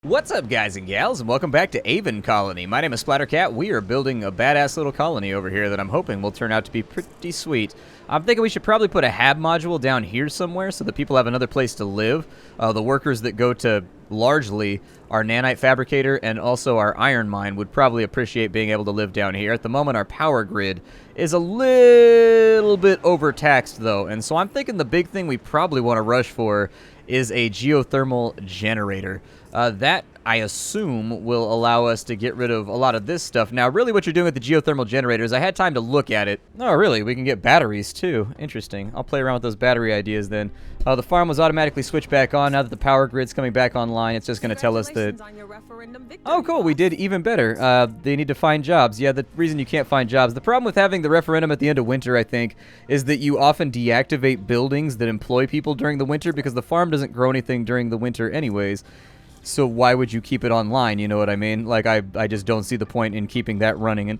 What's up, guys and gals, and welcome back to Aven Colony. My name is Splat. We are building a badass little colony over here that I'm hoping will turn out to be pretty sweet. I'm thinking we should probably put a hab module down here somewhere so that people have another place to live. The workers that go to largely our nanite fabricator and also our iron mine would probably appreciate being able to live down here. At the moment, our power grid is a little bit overtaxed, though, and so I'm thinking the big thing we probably want to rush for is a geothermal generator. That, I assume, will allow us to get rid of a lot of this stuff. Now, really what you're doing with the geothermal generators, I had time to look at it. Oh, really? We can get batteries, too. Interesting. I'll play around with those battery ideas, then. The farm was automatically switched back on. Now that the power grid's coming back online, it's just going to tell us that... Oh, cool. We did even better. They need to find jobs. Yeah, the reason you can't find jobs. The problem with having the referendum at the end of winter, I think, is that you often deactivate buildings that employ people during the winter because the farm doesn't grow anything during the winter anyways. So why would you keep it online, you know what I mean? Like, I just don't see the point in keeping that running and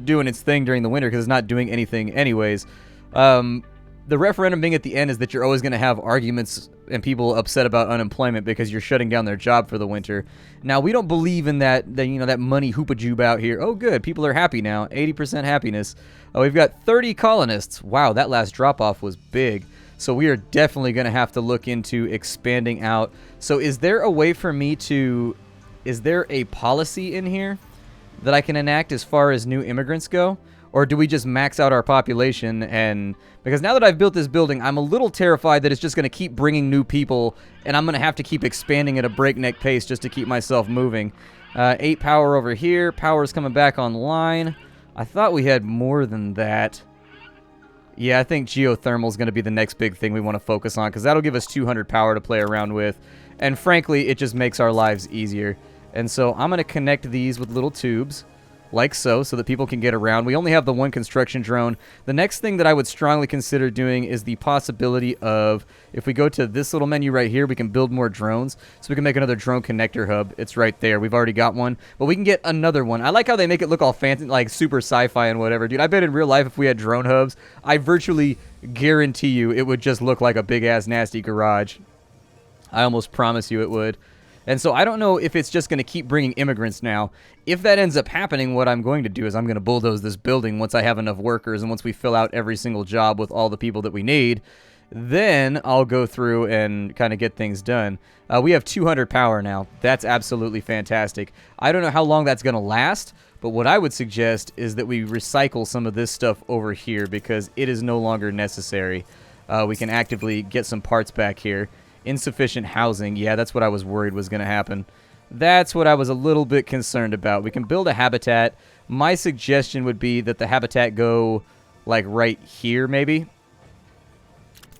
doing its thing during the winter because it's not doing anything anyways. The referendum being at the end is that you're always going to have arguments and people upset about unemployment because you're shutting down their job for the winter. Now, we don't believe in that money hoopajoob out here. Oh, good. People are happy now. 80% happiness. We've got 30 colonists. Wow, that last drop-off was big. So we are definitely going to have to look into expanding out. So is there a way for me to... Is there a policy in here that I can enact as far as new immigrants go? Or do we just max out our population and... Because now that I've built this building, I'm a little terrified that it's just going to keep bringing new people, and I'm going to have to keep expanding at a breakneck pace just to keep myself moving. 8 power over here. Power's coming back online. I thought we had more than that. Yeah, I think geothermal is going to be the next big thing we want to focus on, because that'll give us 200 power to play around with. And frankly, it just makes our lives easier. And so I'm going to connect these with little tubes, like so that people can get around. We only have the one construction drone. The next thing that I would strongly consider doing is the possibility of, if we go to this little menu right here, we can build more drones. So we can make another drone connector hub. It's right there. We've already got one, but we can get another one. I like how they make it look all fancy, like super sci-fi and whatever. Dude, I bet in real life if we had drone hubs, I virtually guarantee you it would just look like a big-ass nasty garage. I almost promise you it would. And so I don't know if it's just going to keep bringing immigrants now. If that ends up happening, what I'm going to do is I'm going to bulldoze this building once I have enough workers and once we fill out every single job with all the people that we need. Then I'll go through and kind of get things done. We have 200 power now. That's absolutely fantastic. I don't know how long that's going to last, but what I would suggest is that we recycle some of this stuff over here because it is no longer necessary. We can actively get some parts back here. Insufficient housing. Yeah, that's what I was worried was going to happen. That's what I was a little bit concerned about. We can build a habitat. My suggestion would be that the habitat go, like, right here, maybe.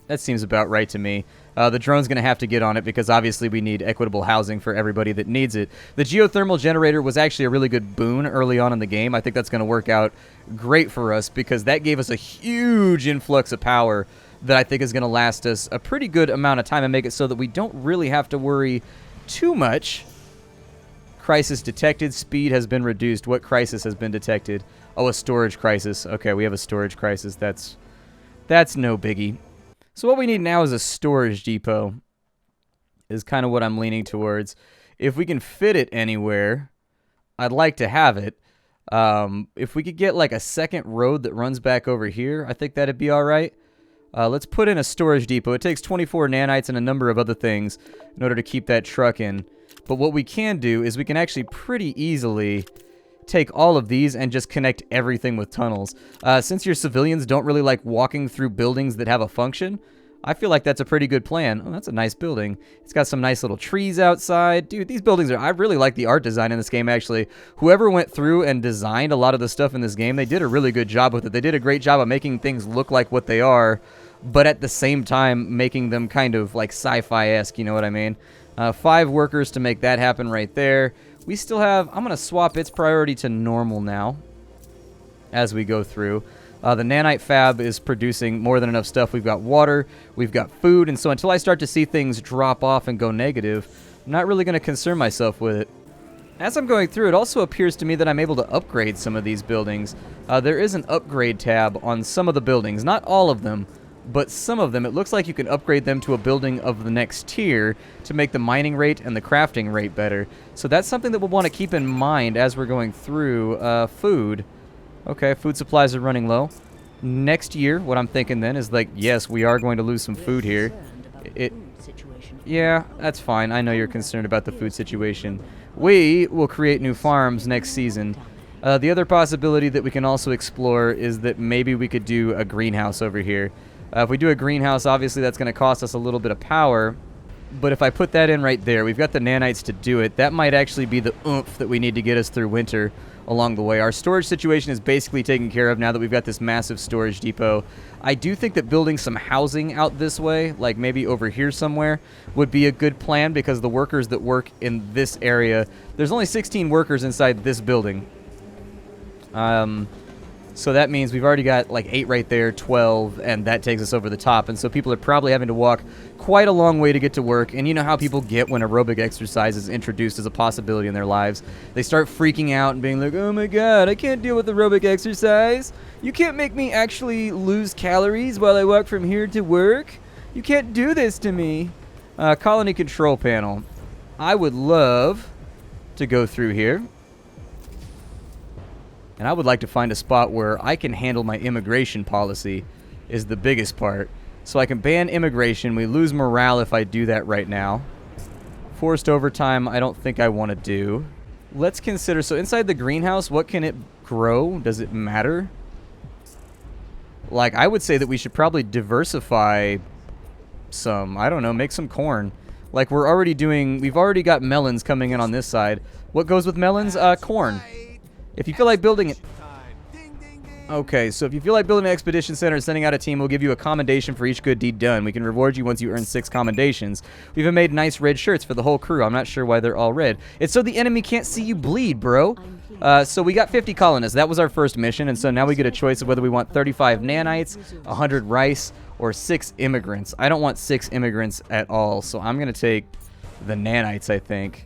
That seems about right to me. The drone's going to have to get on it because obviously we need equitable housing for everybody that needs it. The geothermal generator was actually a really good boon early on in the game. I think that's going to work out great for us because that gave us a huge influx of power that I think is going to last us a pretty good amount of time and make it so that we don't really have to worry too much. Crisis detected. Speed has been reduced. What crisis has been detected? Oh, a storage crisis. Okay, we have a storage crisis. That's no biggie. So what we need now is a storage depot is kind of what I'm leaning towards. If we can fit it anywhere, I'd like to have it. If we could get like a second road that runs back over here, I think that'd be all right. Let's put in a storage depot. It takes 24 nanites and a number of other things in order to keep that truck in. But what we can do is we can actually pretty easily take all of these and just connect everything with tunnels. Since your civilians don't really like walking through buildings that have a function, I feel like that's a pretty good plan. Oh, that's a nice building. It's got some nice little trees outside. Dude, these buildings are... I really like the art design in this game, actually. Whoever went through and designed a lot of the stuff in this game, they did a really good job with it. They did a great job of making things look like what they are, but at the same time making them kind of like sci-fi-esque, you know what I mean? 5 workers to make that happen right there. We still have... I'm going to swap its priority to normal now as we go through. The nanite fab is producing more than enough stuff. We've got water, we've got food, and so until I start to see things drop off and go negative, I'm not really going to concern myself with it. As I'm going through, it also appears to me that I'm able to upgrade some of these buildings. There is an upgrade tab on some of the buildings, not all of them, but some of them, it looks like you can upgrade them to a building of the next tier to make the mining rate and the crafting rate better. So that's something that we'll want to keep in mind as we're going through. Food. Okay, food supplies are running low. Next year, what I'm thinking then is like, yes, we are going to lose some food here. Yeah, that's fine. I know you're concerned about the food situation. We will create new farms next season. The other possibility that we can also explore is that maybe we could do a greenhouse over here. If we do a greenhouse, obviously that's going to cost us a little bit of power. But if I put that in right there, we've got the nanites to do it. That might actually be the oomph that we need to get us through winter along the way. Our storage situation is basically taken care of now that we've got this massive storage depot. I do think that building some housing out this way, like maybe over here somewhere, would be a good plan because the workers that work in this area, there's only 16 workers inside this building. So that means we've already got like 8 right there, 12, and that takes us over the top. And so people are probably having to walk quite a long way to get to work. And you know how people get when aerobic exercise is introduced as a possibility in their lives. They start freaking out and being like, oh my god, I can't deal with aerobic exercise. You can't make me actually lose calories while I walk from here to work. You can't do this to me. Colony control panel. I would love to go through here. And I would like to find a spot where I can handle my immigration policy is the biggest part. So I can ban immigration. We lose morale if I do that right now. Forced overtime, I don't think I want to do. Let's consider, so inside the greenhouse, what can it grow? Does it matter? Like, I would say that we should probably diversify some, I don't know, make some corn. Like, we've already got melons coming in on this side. What goes with melons? Corn. If you feel like building it... Okay, so if you feel like building an expedition center and sending out a team, we'll give you a commendation for each good deed done. We can reward you once you earn 6 commendations. We even made nice red shirts for the whole crew. I'm not sure why they're all red. It's so the enemy can't see you bleed, bro. So we got 50 colonists. That was our first mission, and so now we get a choice of whether we want 35 nanites, 100 rice, or 6 immigrants. I don't want 6 immigrants at all, so I'm going to take the nanites, I think.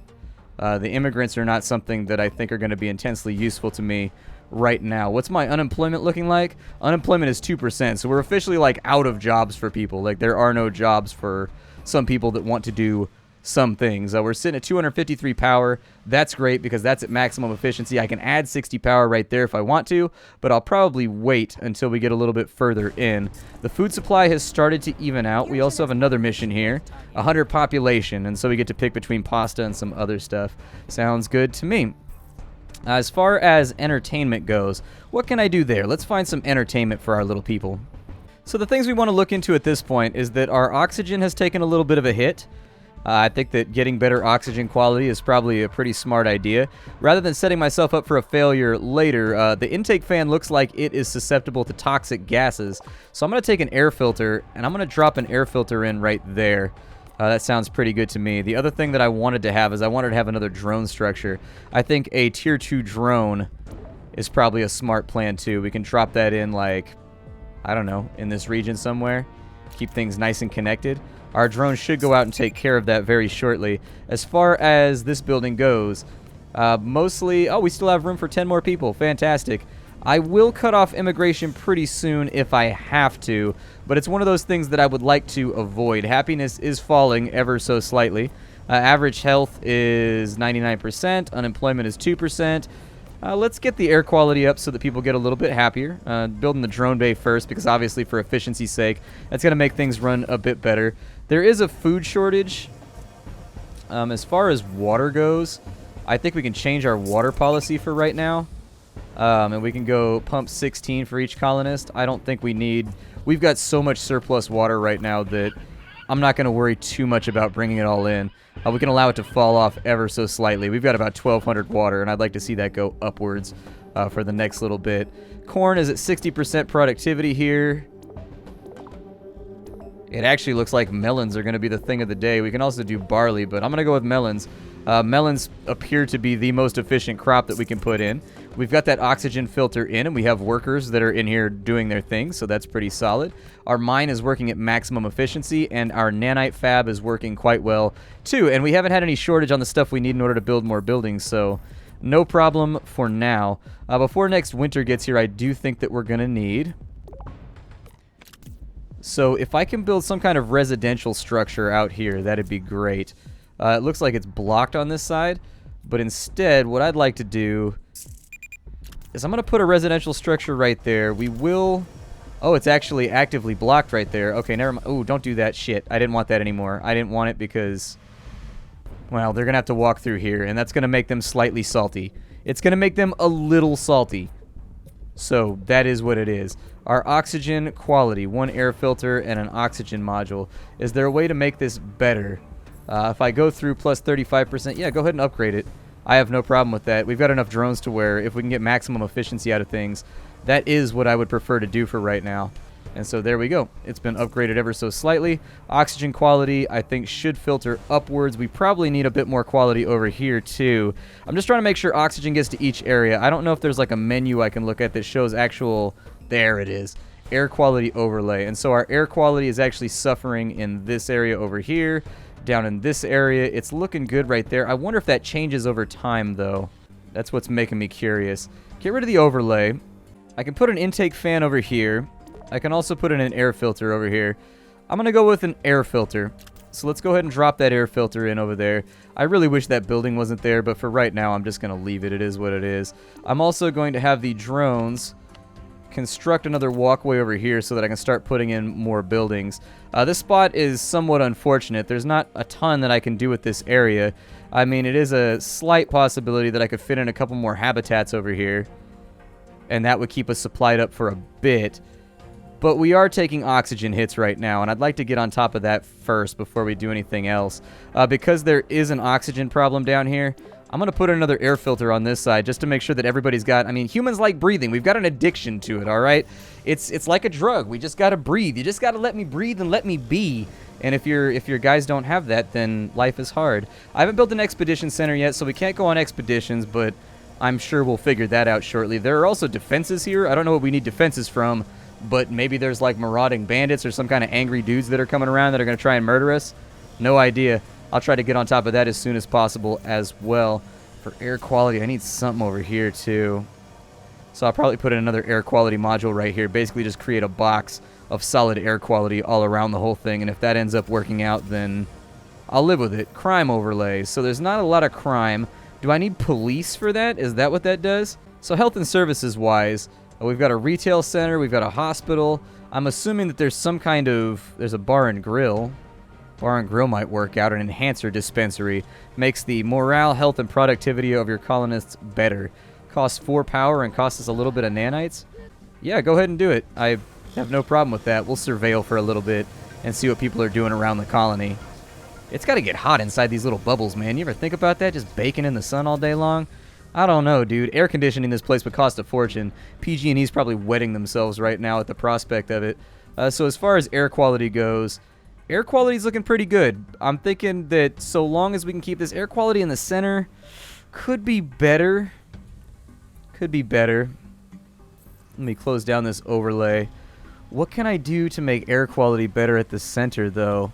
The immigrants are not something that I think are going to be intensely useful to me right now. What's my unemployment looking like? Unemployment is 2%, so we're officially like out of jobs for people. Like there are no jobs for some people that want to do some things. We're sitting at 253 power. That's great because that's at maximum efficiency. I can add 60 power right there if I want to, but I'll probably wait until we get a little bit further in. The food supply has started to even out. We also have another mission here, 100 population, and so we get to pick between pasta and some other stuff. Sounds good to me. As far as entertainment goes, what can I do there? Let's find some entertainment for our little people. So the things we want to look into at this point is that our oxygen has taken a little bit of a hit. I think that getting better oxygen quality is probably a pretty smart idea. Rather than setting myself up for a failure later, the intake fan looks like it is susceptible to toxic gases. So I'm going to take an air filter, and I'm going to drop an air filter in right there. That sounds pretty good to me. The other thing that I wanted to have is I wanted to have another drone structure. I think a tier 2 drone is probably a smart plan too. We can drop that in like, I don't know, in this region somewhere. Keep things nice and connected. Our drone should go out and take care of that very shortly. As far as this building goes, mostly... Oh, we still have room for 10 more people. Fantastic. I will cut off immigration pretty soon if I have to, but it's one of those things that I would like to avoid. Happiness is falling ever so slightly. Average health is 99%. Unemployment is 2%. Let's get the air quality up so that people get a little bit happier. Building the drone bay first because obviously for efficiency's sake, that's going to make things run a bit better. There is a food shortage. As far as water goes, I think we can change our water policy for right now. And we can go pump 16 for each colonist. I don't think we need... We've got so much surplus water right now that I'm not going to worry too much about bringing it all in. We can allow it to fall off ever so slightly. We've got about 1,200 water, and I'd like to see that go upwards for the next little bit. Corn is at 60% productivity here. It actually looks like melons are going to be the thing of the day. We can also do barley, but I'm going to go with melons. Melons appear to be the most efficient crop that we can put in. We've got that oxygen filter in, and we have workers that are in here doing their thing, so that's pretty solid. Our mine is working at maximum efficiency, and our nanite fab is working quite well, too. And we haven't had any shortage on the stuff we need in order to build more buildings, so no problem for now. Before next winter gets here, I do think that we're going to need So if I can build some kind of residential structure out here, that'd be great. It looks like it's blocked on this side, but instead what I'd like to do is I'm going to put a residential structure right there. We will... Oh, it's actually actively blocked right there. Okay, never mind. Oh, don't do that shit. I didn't want that anymore. I didn't want it because... Well, they're going to have to walk through here, and that's going to make them slightly salty. It's going to make them a little salty. So, that is what it is. Our oxygen quality, 1 air filter and an oxygen module. Is there a way to make this better? If I go through plus 35%, yeah, go ahead and upgrade it. I have no problem with that. We've got enough drones to where if we can get maximum efficiency out of things, that is what I would prefer to do for right now. And so there we go. It's been upgraded ever so slightly. Oxygen quality, I think, should filter upwards. We probably need a bit more quality over here, too. I'm just trying to make sure oxygen gets to each area. I don't know if there's like a menu I can look at that shows actual... There it is. Air quality overlay. And so our air quality is actually suffering in this area over here. Down in this area. It's looking good right there. I wonder if that changes over time, though. That's what's making me curious. Get rid of the overlay. I can put an intake fan over here. I can also put in an air filter over here. I'm going to go with an air filter. So let's go ahead and drop that air filter in over there. I really wish that building wasn't there, but for right now, I'm just going to leave it. It is what it is. I'm also going to have the drones construct another walkway over here so that I can start putting in more buildings. This spot is somewhat unfortunate. There's not a ton that I can do with this area. I mean, it is a slight possibility that I could fit in a couple more habitats over here, and that would keep us supplied up for a bit. But we are taking oxygen hits right now, and I'd like to get on top of that first before we do anything else. Because there is an oxygen problem down here, I'm going to put another air filter on this side just to make sure that everybody's got... I mean, humans like breathing. We've got an addiction to it, all right? It's like a drug. We just got to breathe. You just got to let me breathe and let me be. And if your guys don't have that, then life is hard. I haven't built an expedition center yet, so we can't go on expeditions, but I'm sure we'll figure that out shortly. There are also defenses here. I don't know what we need defenses from, but maybe there's like marauding bandits or some kind of angry dudes that are coming around that are going to try and murder us. No idea. I'll try to get on top of that as soon as possible as well. For air quality, I need something over here too. So I'll probably put in another air quality module right here. Basically just create a box of solid air quality all around the whole thing. And if that ends up working out, then I'll live with it. Crime overlay. So there's not a lot of crime. Do I need police for that? Is that what that does? So health and services wise... We've got a retail center, we've got a hospital. I'm assuming that there's some kind of... There's a bar and grill. Bar and grill might work out. An enhancer dispensary. Makes the morale, health, and productivity of your colonists better. Costs 4 power and costs us a little bit of nanites. Yeah, go ahead and do it. I have no problem with that. We'll surveil for a little bit and see what people are doing around the colony. It's got to get hot inside these little bubbles, man. You ever think about that? Just baking in the sun all day long? I don't know, dude. Air conditioning this place would cost a fortune. PG&E's probably wetting themselves right now at the prospect of it. So as far as air quality goes, air quality's looking pretty good. I'm thinking that so long as we can keep this air quality in the center, could be better. Could be better. Let me close down this overlay. What can I do to make air quality better at the center, though?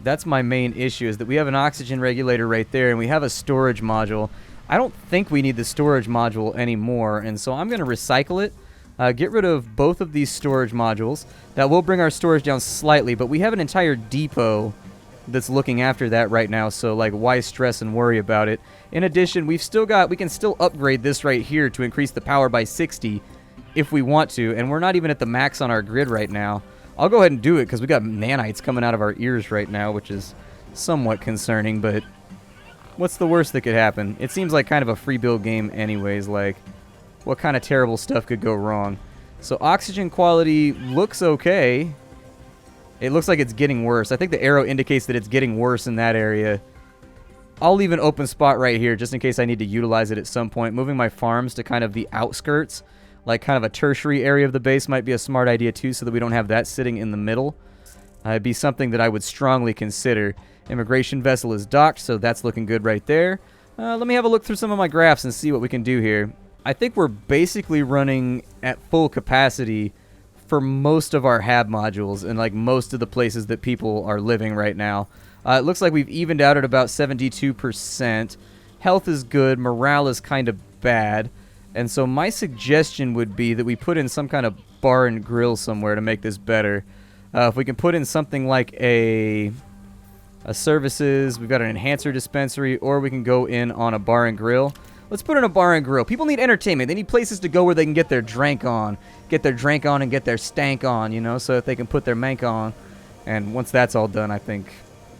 That's my main issue, is that we have an oxygen regulator right there, and we have a storage module. I don't think we need the storage module anymore, and so I'm going to recycle it. Get rid of both of these storage modules. That will bring our storage down slightly, but we have an entire depot that's looking after that right now, so like why stress and worry about it. In addition, we can still upgrade this right here to increase the power by 60 if we want to, and we're not even at the max on our grid right now. I'll go ahead and do it because we got nanites coming out of our ears right now, which is somewhat concerning, but what's the worst that could happen? It seems like kind of a free build game anyways, like what kind of terrible stuff could go wrong? So oxygen quality looks okay. It looks like it's getting worse. I think the arrow indicates that it's getting worse in that area. I'll leave an open spot right here just in case I need to utilize it at some point. Moving my farms to kind of the outskirts, like kind of a tertiary area of the base, might be a smart idea too, so that we don't have that sitting in the middle. It'd be something that I would strongly consider. Immigration vessel is docked, so that's looking good right there. Let me have a look through some of my graphs and see what we can do here. I think we're basically running at full capacity for most of our hab modules and like most of the places that people are living right now. It looks like we've evened out at about 72%. Health is good. Morale is kind of bad. And so my suggestion would be that we put in some kind of bar and grill somewhere to make this better. If we can put in something like a services, we've got an enhancer dispensary, or we can go in on a bar and grill. Let's put in a bar and grill. People need entertainment. They need places to go where they can get their drink on. Get their drink on and get their stank on, you know, so that they can put their mank on. And once that's all done, I think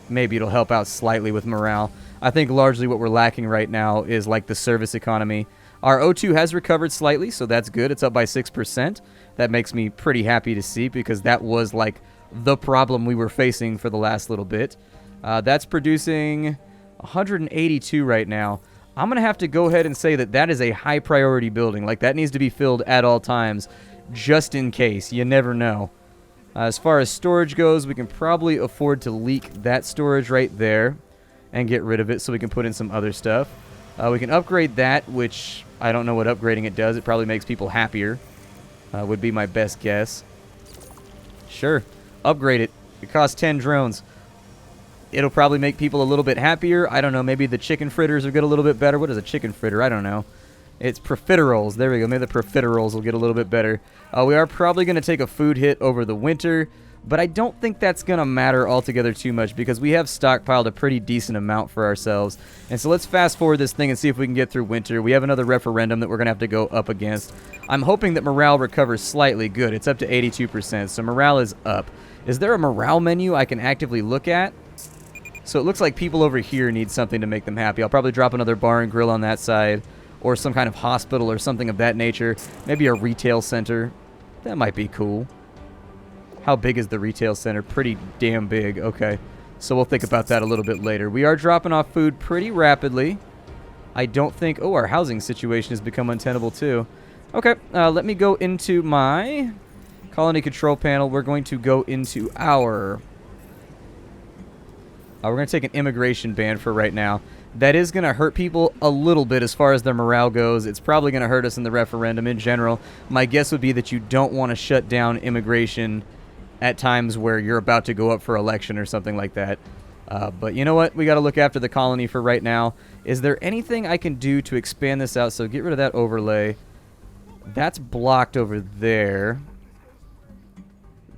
maybe it'll help out slightly with morale. I think largely what we're lacking right now is like the service economy. Our O2 has recovered slightly, so that's good. It's up by 6%. That makes me pretty happy to see because that was like the problem we were facing for the last little bit. That's producing 182 right now. I'm going to have to go ahead and say that that is a high priority building. Like, that needs to be filled at all times, just in case. You never know. As far as storage goes, we can probably afford to leak that storage right there and get rid of it so we can put in some other stuff. We can upgrade that, which I don't know what upgrading it does. It probably makes people happier, would be my best guess. Sure, upgrade it. It costs 10 drones. It'll probably make people a little bit happier. I don't know, maybe the chicken fritters will get a little bit better. What is a chicken fritter? I don't know. It's profiteroles. There we go. Maybe the profiteroles will get a little bit better. We are probably going to take a food hit over the winter, but I don't think that's going to matter altogether too much because we have stockpiled a pretty decent amount for ourselves. And so let's fast forward this thing and see if we can get through winter. We have another referendum that we're going to have to go up against. I'm hoping that morale recovers slightly. Good. It's up to 82%, so morale is up. Is there a morale menu I can actively look at? So it looks like people over here need something to make them happy. I'll probably drop another bar and grill on that side, or some kind of hospital or something of that nature. Maybe a retail center. That might be cool. How big is the retail center? Pretty damn big. Okay. So we'll think about that a little bit later. We are dropping off food pretty rapidly. I don't think... Oh, our housing situation has become untenable too. Okay. Let me go into my colony control panel. We're going to go into our... we're going to take an immigration ban for right now. That is going to hurt people a little bit as far as their morale goes. It's probably going to hurt us in the referendum in general. My guess would be that you don't want to shut down immigration at times where you're about to go up for election or something like that. But you know what? We got to look after the colony for right now. Is there anything I can do to expand this out? So get rid of that overlay. That's blocked over there.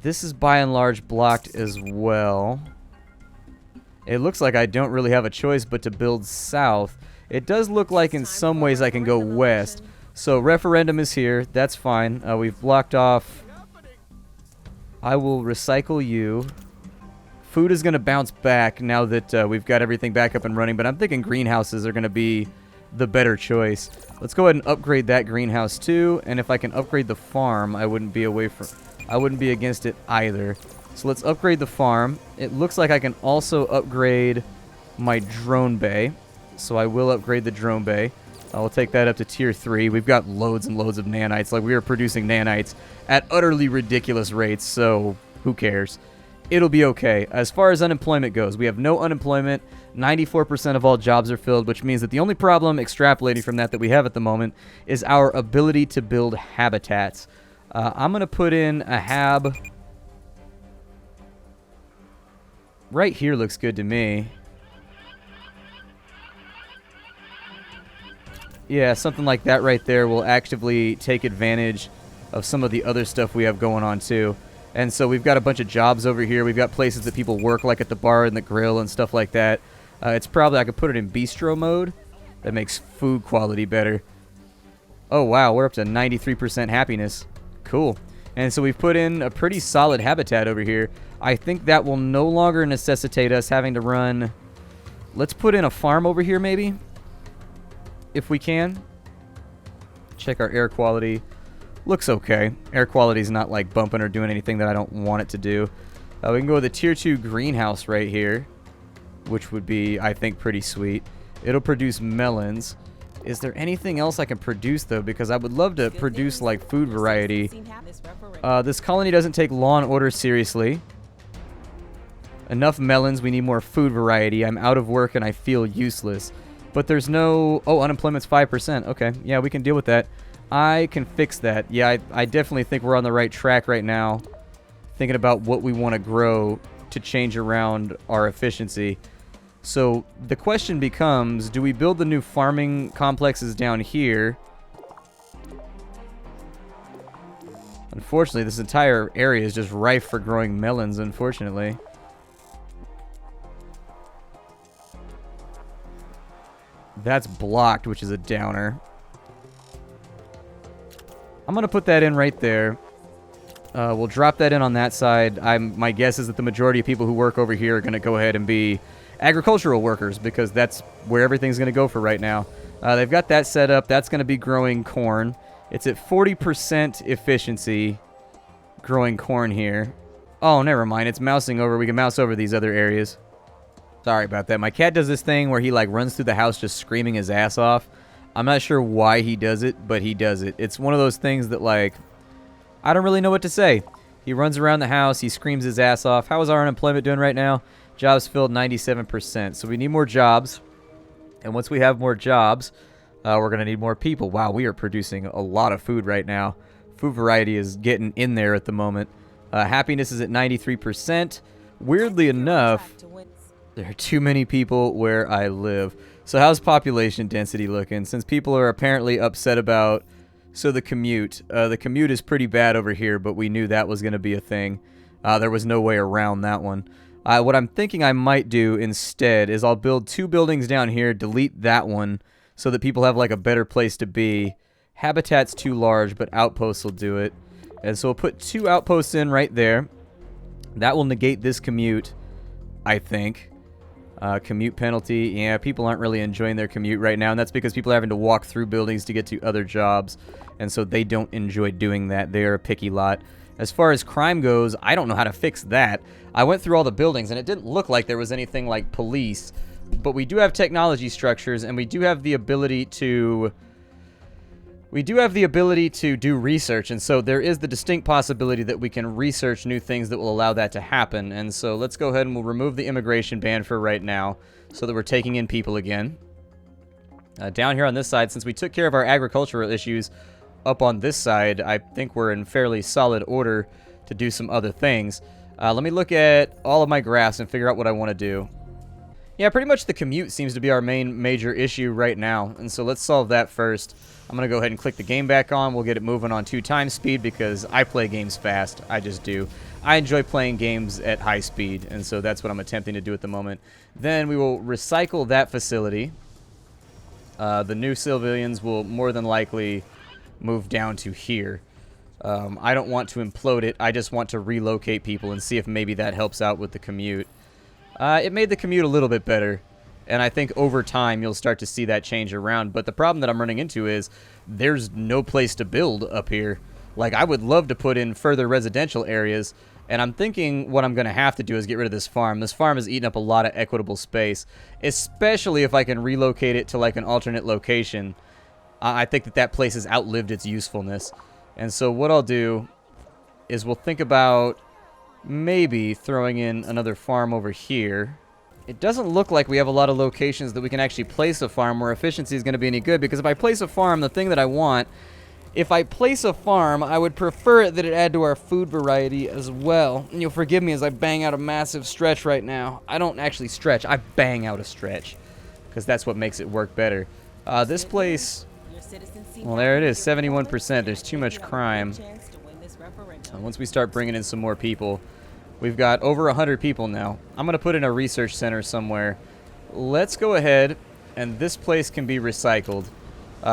This is by and large blocked as well. It looks like I don't really have a choice but to build south. It does look like in some ways I can go west. So referendum is here. That's fine. We've blocked off. I will recycle you. Food is going to bounce back now that we've got everything back up and running. But I'm thinking greenhouses are going to be the better choice. Let's go ahead and upgrade that greenhouse too. And if I can upgrade the farm, I wouldn't be against it either. So let's upgrade the farm. It looks like I can also upgrade my drone bay. So I will upgrade the drone bay. I will take that up to tier 3. We've got loads and loads of nanites. Like, we are producing nanites at utterly ridiculous rates, so who cares? It'll be okay. As far as unemployment goes, we have no unemployment. 94% of all jobs are filled, which means that the only problem extrapolating from that we have at the moment is our ability to build habitats. I'm going to put in a hab... Right here looks good to me. Yeah, something like that right there will actively take advantage of some of the other stuff we have going on too. And so we've got a bunch of jobs over here. We've got places that people work, like at the bar and the grill and stuff like that. It's probably, I could put it in bistro mode. That makes food quality better. Oh wow, we're up to 93% happiness. Cool. And so we've put in a pretty solid habitat over here. I think that will no longer necessitate us having to run... Let's put in a farm over here, maybe? If we can. Check our air quality. Looks okay. Air quality is not like bumping or doing anything that I don't want it to do. We can go with a tier 2 greenhouse right here, which would be, I think, pretty sweet. It'll produce melons. Is there anything else I can produce, though? Because I would love to produce, like, food variety. This colony doesn't take law and order seriously. Enough melons. We need more food variety. I'm out of work and I feel useless. But there's no... Oh, unemployment's 5%. Okay. Yeah, we can deal with that. I can fix that. Yeah, I definitely think we're on the right track right now. Thinking about what we want to grow to change around our efficiency. So the question becomes, do we build the new farming complexes down here? Unfortunately, this entire area is just rife for growing melons, unfortunately. That's blocked, which is a downer. I'm going to put that in right there. We'll drop that in on that side. My guess is that the majority of people who work over here are going to go ahead and be agricultural workers because that's where everything's going to go for right now. They've got that set up. That's going to be growing corn. It's at 40% efficiency growing corn here. Oh, never mind. It's mousing over. We can mouse over these other areas. Sorry about that. My cat does this thing where he like runs through the house just screaming his ass off. I'm not sure why he does it, but he does it. It's one of those things that like, I don't really know what to say. He runs around the house. He screams his ass off. How is our unemployment doing right now? Jobs filled 97%. So we need more jobs. And once we have more jobs, we're going to need more people. Wow, we are producing a lot of food right now. Food variety is getting in there at the moment. Happiness is at 93%. Weirdly enough, there are too many people where I live. So how's population density looking? Since people are apparently upset about... So the commute. The commute is pretty bad over here, but we knew that was going to be a thing. There was no way around that one. What I'm thinking I might do instead is I'll build 2 buildings down here, delete that one, so that people have like a better place to be. Habitat's too large, but outposts will do it. And so we'll put 2 outposts in right there. That will negate this commute, I think. Commute penalty. Yeah, people aren't really enjoying their commute right now, and that's because people are having to walk through buildings to get to other jobs, and so they don't enjoy doing that. They are a picky lot. As far as crime goes, I don't know how to fix that. I went through all the buildings, and it didn't look like there was anything like police, but we do have technology structures, and we do have the ability to... do research, and so there is the distinct possibility that we can research new things that will allow that to happen. And so let's go ahead and we'll remove the immigration ban for right now so that we're taking in people again. Down here on this side, since we took care of our agricultural issues up on this side, I think we're in fairly solid order to do some other things. Let me look at all of my graphs and figure out what I want to do. Yeah, pretty much the commute seems to be our main major issue right now, and so let's solve that first. I'm going to go ahead and click the game back on. We'll get it moving on 2 times speed because I play games fast. I just do. I enjoy playing games at high speed, and so that's what I'm attempting to do at the moment. Then we will recycle that facility. The new civilians will more than likely move down to here. I don't want to implode it. I just want to relocate people and see if maybe that helps out with the commute. It made the commute a little bit better, and I think over time you'll start to see that change around. But the problem that I'm running into is there's no place to build up here. Like, I would love to put in further residential areas, and I'm thinking what I'm going to have to do is get rid of this farm. This farm has eaten up a lot of equitable space, especially if I can relocate it to like an alternate location. I think that place has outlived its usefulness. And so what I'll do is we'll think about maybe throwing in another farm over here. It doesn't look like we have a lot of locations that we can actually place a farm where efficiency is going to be any good, because if I place a farm, the thing that I want, if I place a farm, I would prefer it that it add to our food variety as well. And you'll forgive me as I bang out a massive stretch right now. I don't actually stretch, I bang out a stretch, because that's what makes it work better. This place, well, there it is, 71%. There's too much crime. Once we start bringing in some more people, we've got over 100 people now. I'm going to put in a research center somewhere. Let's go ahead, and this place can be recycled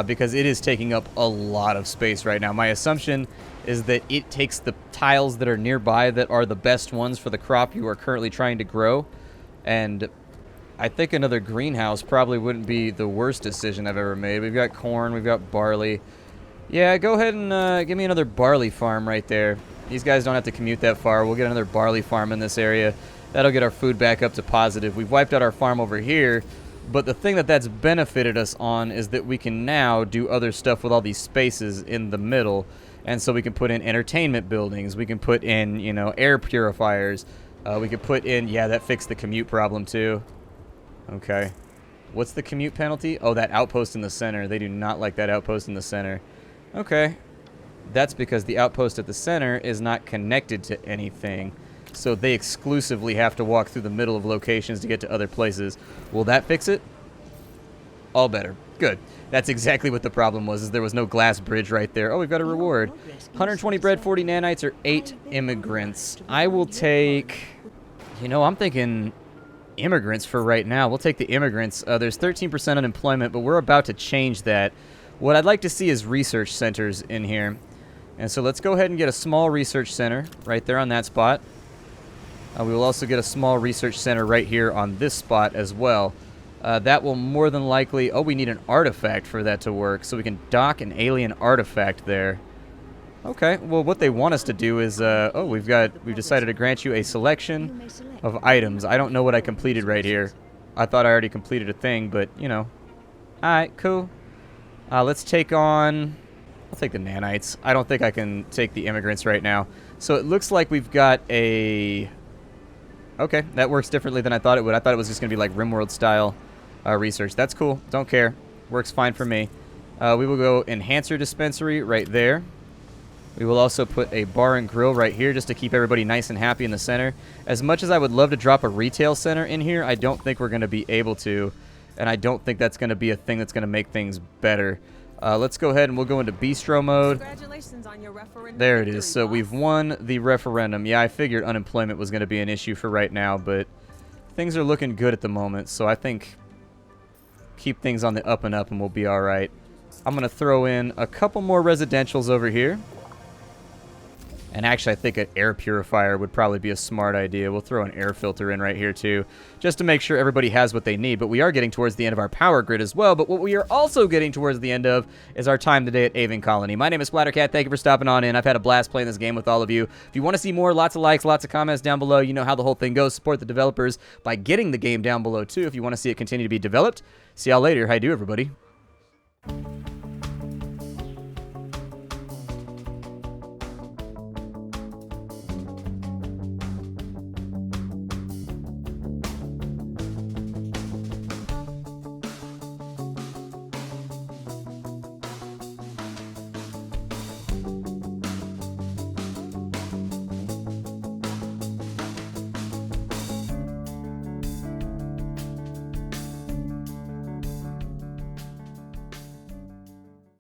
because it is taking up a lot of space right now. My assumption is that it takes the tiles that are nearby that are the best ones for the crop you are currently trying to grow, and I think another greenhouse probably wouldn't be the worst decision I've ever made. We've got corn, we've got barley. Yeah, go ahead and give me another barley farm right there. These guys don't have to commute that far. We'll get another barley farm in this area. That'll get our food back up to positive. We've wiped out our farm over here, but the thing that's benefited us on is that we can now do other stuff with all these spaces in the middle. And so we can put in entertainment buildings. We can put in, you know, air purifiers. We could put in, yeah, that fixed the commute problem too. Okay. What's the commute penalty? Oh, that outpost in the center. They do not like that outpost in the center. Okay. That's because the outpost at the center is not connected to anything. So they exclusively have to walk through the middle of locations to get to other places. Will that fix it? All better. Good. That's exactly what the problem was, is there was no glass bridge right there. Oh, we've got a reward. 120 bread, 40 nanites, or 8 immigrants. I will take... You know, I'm thinking immigrants for right now. We'll take the immigrants. There's 13% unemployment, but we're about to change that. What I'd like to see is research centers in here. And so let's go ahead and get a small research center right there on that spot. We will also get a small research center right here on this spot as well. That will more than likely... Oh, we need an artifact for that to work, so we can dock an alien artifact there. Okay, well, what they want us to do is... we've decided to grant you a selection of items. I don't know what I completed right here. I thought I already completed a thing, but, you know. Alright, cool. Let's take on... I'll take the nanites. I don't think I can take the immigrants right now. So it looks like we've got a... Okay, that works differently than I thought it would. I thought it was just going to be like RimWorld style research. That's cool. Don't care. Works fine for me. We will go enhancer dispensary right there. We will also put a bar and grill right here just to keep everybody nice and happy in the center. As much as I would love to drop a retail center in here, I don't think we're going to be able to. And I don't think that's going to be a thing that's going to make things better. Let's go ahead and we'll go into bistro mode. Congratulations on your referendum. There it is. So we've won the referendum. Yeah, I figured unemployment was going to be an issue for right now, but things are looking good at the moment. So I think keep things on the up and up and we'll be all right. I'm going to throw in a couple more residentials over here. And actually, I think an air purifier would probably be a smart idea. We'll throw an air filter in right here, too, just to make sure everybody has what they need. But we are getting towards the end of our power grid as well. But what we are also getting towards the end of is our time today at Aven Colony. My name is Splattercat. Thank you for stopping on in. I've had a blast playing this game with all of you. If you want to see more, lots of likes, lots of comments down below. You know how the whole thing goes. Support the developers by getting the game down below, too, if you want to see it continue to be developed. See y'all later. How you do, everybody?